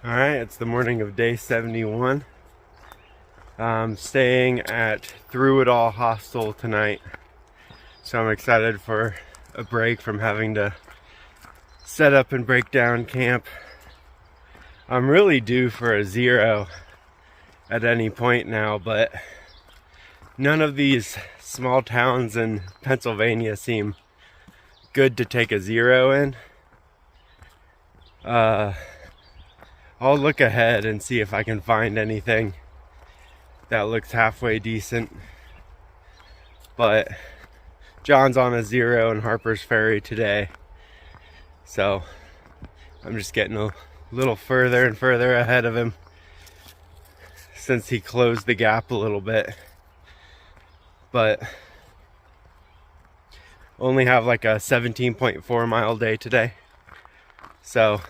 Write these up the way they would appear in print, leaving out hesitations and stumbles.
Alright, it's the morning of day 71. I'm staying at Through It All Hostel tonight. So I'm excited for a break from having to set up and break down camp. I'm really due for a 0 at any point now, but none of these small towns in Pennsylvania seem good to take a 0 in. I'll look ahead and see if I can find anything that looks halfway decent. But John's on a 0 in Harper's Ferry today, so I'm just getting a little further and further ahead of him since he closed the gap a little bit. But only have like a 17.4 mile day today, so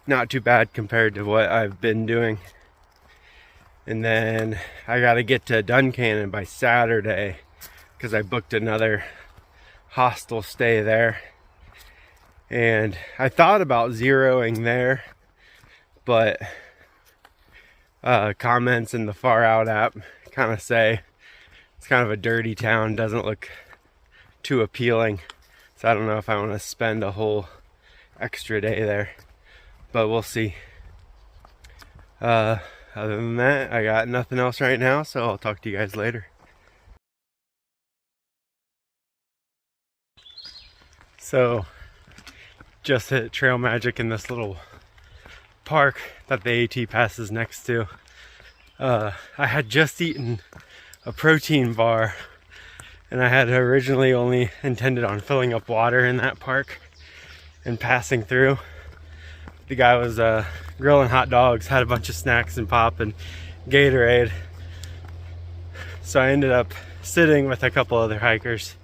not too bad compared to what I've been doing. And then I gotta get to Duncannon by Saturday because I booked another hostel stay there. And I thought about 0ing there, but comments in the Far Out app kind of say it's kind of a dirty town, doesn't look too appealing. So I don't know if I want to spend a whole extra day there, but we'll see. Other than that, I got nothing else right now, so I'll talk to you guys later. So just hit Trail Magic in this little park that the AT passes next to. I had just eaten a protein bar, and I had originally only intended on filling up water in that park and passing through. The guy was grilling hot dogs, had a bunch of snacks and pop and Gatorade. So I ended up sitting with a couple other hikers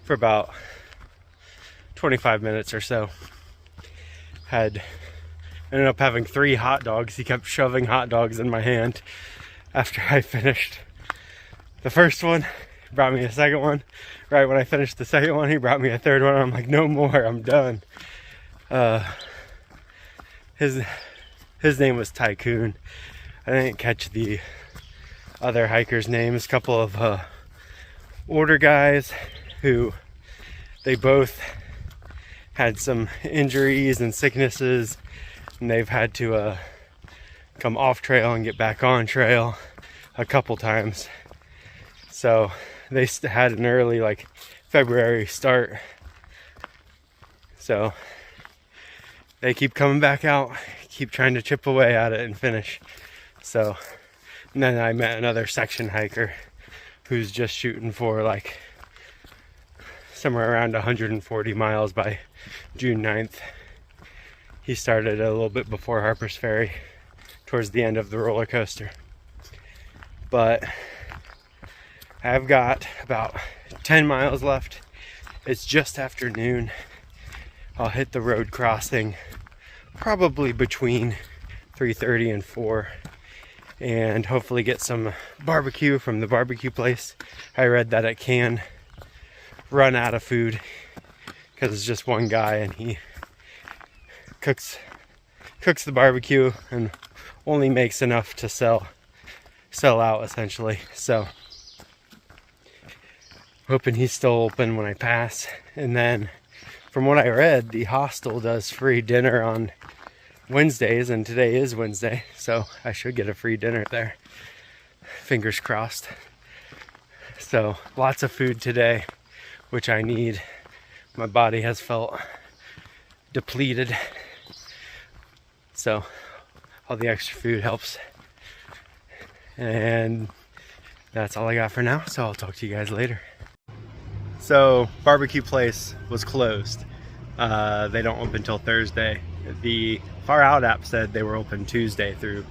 for about 25 minutes or so. Ended up having 3 hot dogs. He kept shoving hot dogs in my hand after I finished the first one. He brought me a second one. Right when I finished the second one, he brought me a third one. I'm like, no more, I'm done. His name was Tycoon. I didn't catch the other hikers' names. A couple of older guys who they both had some injuries and sicknesses, and they've had to come off trail and get back on trail a couple times. So they had an early like February start. So they keep coming back out, keep trying to chip away at it and finish. So, and then I met another section hiker who's just shooting for like somewhere around 140 miles by June 9th. He started a little bit before Harper's Ferry, towards the end of the roller coaster. But I've got about 10 miles left. It's just after noon. I'll hit the road crossing probably between 3:30 and 4, and hopefully get some barbecue from the barbecue place. I read that it can run out of food because it's just one guy and he cooks the barbecue and only makes enough to sell out essentially. So hoping he's still open when I pass. And then from what I read, the hostel does free dinner on Wednesdays, and today is Wednesday, so I should get a free dinner there. Fingers crossed. So lots of food today, which I need. My body has felt depleted, so all the extra food helps. And that's all I got for now, so I'll talk to you guys later. So barbecue place was closed. They don't open till Thursday. The Far Out app said they were open Tuesday through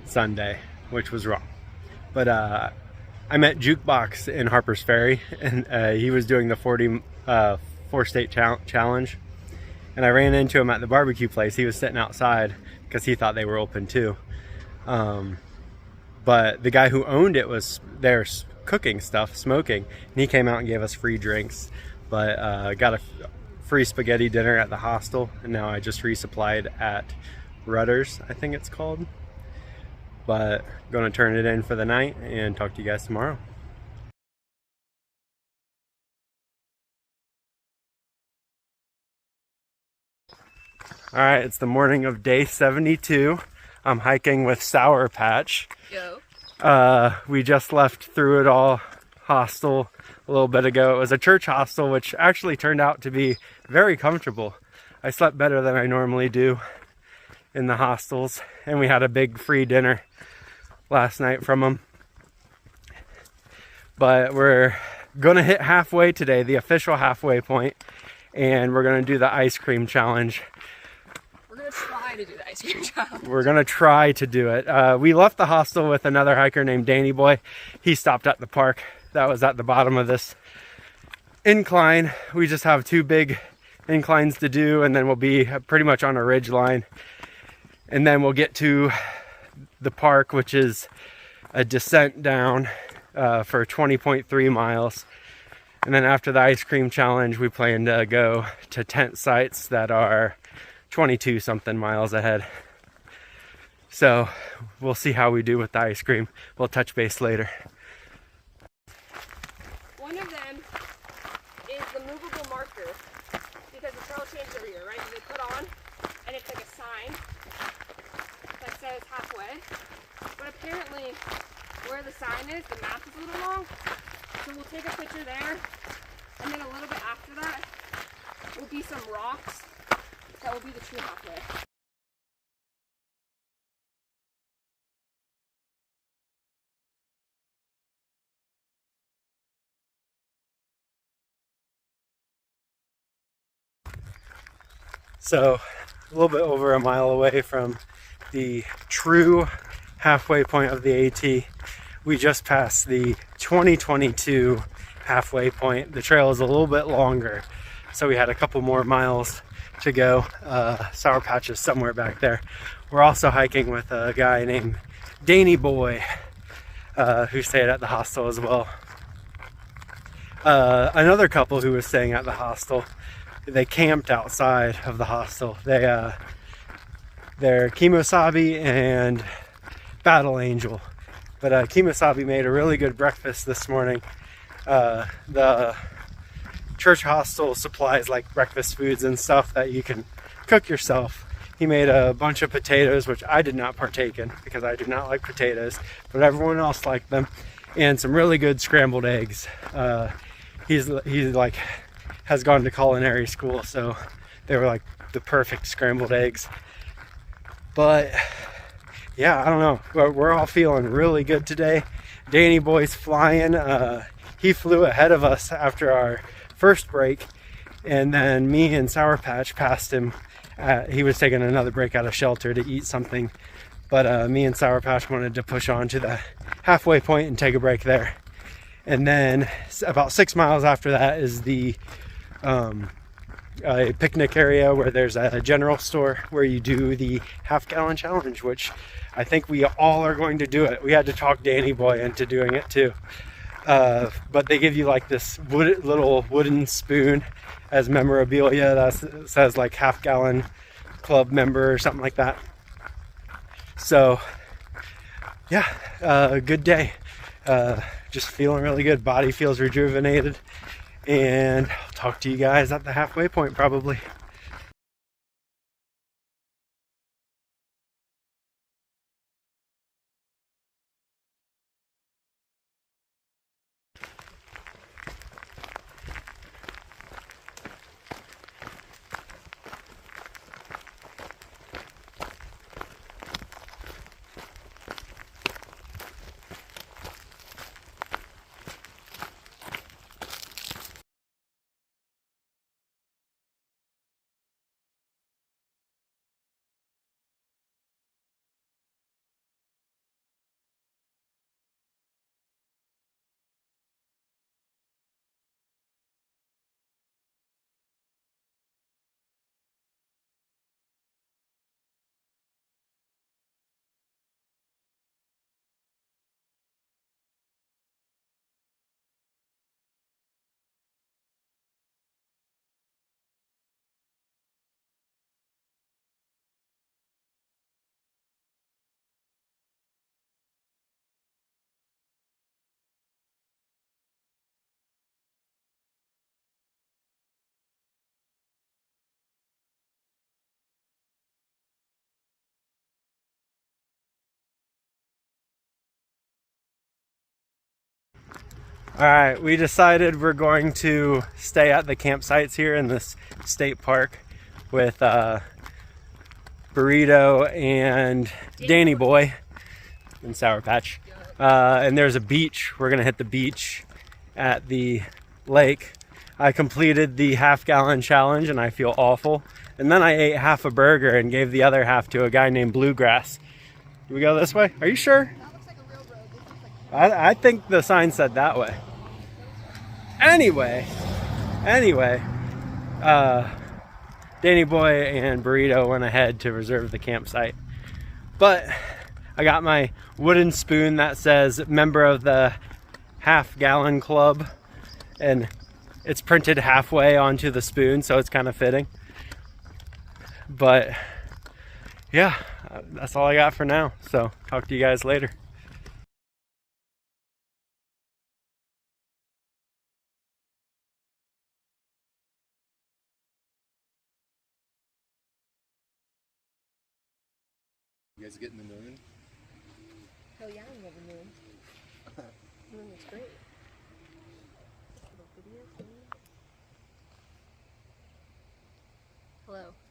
Sunday, which was wrong. But I met Jukebox in Harper's Ferry, and he was doing the 4-state challenge. And I ran into him at the barbecue place. He was sitting outside because he thought they were open too. But the guy who owned it was there cooking stuff, smoking, and he came out and gave us free drinks. But got a free spaghetti dinner at the hostel, and now I just resupplied at Rudders, I think it's called. But gonna turn it in for the night and talk to you guys tomorrow. All right, it's the morning of day 72. I'm hiking with Sour Patch. Yo. We just left Through It All hostel a little bit ago. It was a church hostel, which actually turned out to be very comfortable. I slept better than I normally do in the hostels, and we had a big free dinner last night from them. But we're gonna hit halfway today, the official halfway point, and we're gonna do the ice cream challenge. We're gonna try to do the ice cream challenge. We're gonna try to do it. We left the hostel with another hiker named Danny Boy. He stopped at the park that was at the bottom of this incline. We just have 2 big inclines to do, and then we'll be pretty much on a ridge line. And then we'll get to the park, which is a descent down for 20.3 miles. And then after the ice cream challenge, we plan to go to tent sites that are 22 something miles ahead. So we'll see how we do with the ice cream. We'll touch base later. One of them is the movable marker, because the trail changed every year, right? So they put on, and it's like a sign that says halfway. But apparently, where the sign is, the map is a little long. So we'll take a picture there, and then a little bit after that will be some rocks that will be the true halfway. So a little bit over a mile away from the true halfway point of the AT. We just passed the 2022 halfway point. The trail is a little bit longer, so we had a couple more miles to go. Sour Patch is somewhere back there. We're also hiking with a guy named Danny Boy, who stayed at the hostel as well. Another couple who was staying at the hostel, they camped outside of the hostel. They're Kemosabe and Battle Angel. But Kemosabe made a really good breakfast this morning. The church hostel supplies like breakfast foods and stuff that you can cook yourself. He made a bunch of potatoes, which I did not partake in because I do not like potatoes, but everyone else liked them, and some really good scrambled eggs. He's like has gone to culinary school, so they were like the perfect scrambled eggs. But yeah, I don't know. We're all feeling really good today. Danny Boy's flying. He flew ahead of us after our first break, and then me and Sour Patch passed him. He was taking another break out of shelter to eat something, but me and Sour Patch wanted to push on to the halfway point and take a break there. And then about 6 miles after that is the a picnic area where there's a general store where you do the half-gallon challenge, which I think we all are going to do it. We had to talk Danny Boy into doing it too. But they give you like this little wooden spoon as memorabilia that says like half-gallon club member or something like that. So yeah, good day. Just feeling really good. Body feels rejuvenated. And I'll talk to you guys at the halfway point probably. All right, we decided we're going to stay at the campsites here in this state park with Burrito and Danny Boy and Sour Patch. And there's a beach. We're gonna hit the beach at the lake. I completed the half-gallon challenge and I feel awful. And then I ate half a burger and gave the other half to a guy named Bluegrass. Do we go this way? Are you sure? That looks like a real road. This looks like I think the sign said that way. Anyway, Danny Boy and Burrito went ahead to reserve the campsite. But I got my wooden spoon that says member of the half-gallon club, and it's printed halfway onto the spoon, so it's kind of fitting. But yeah, that's all I got for now. So talk to you guys later. You guys getting the moon? hell yeah, I'm over the moon. The moon was great. Little video for me. Hello.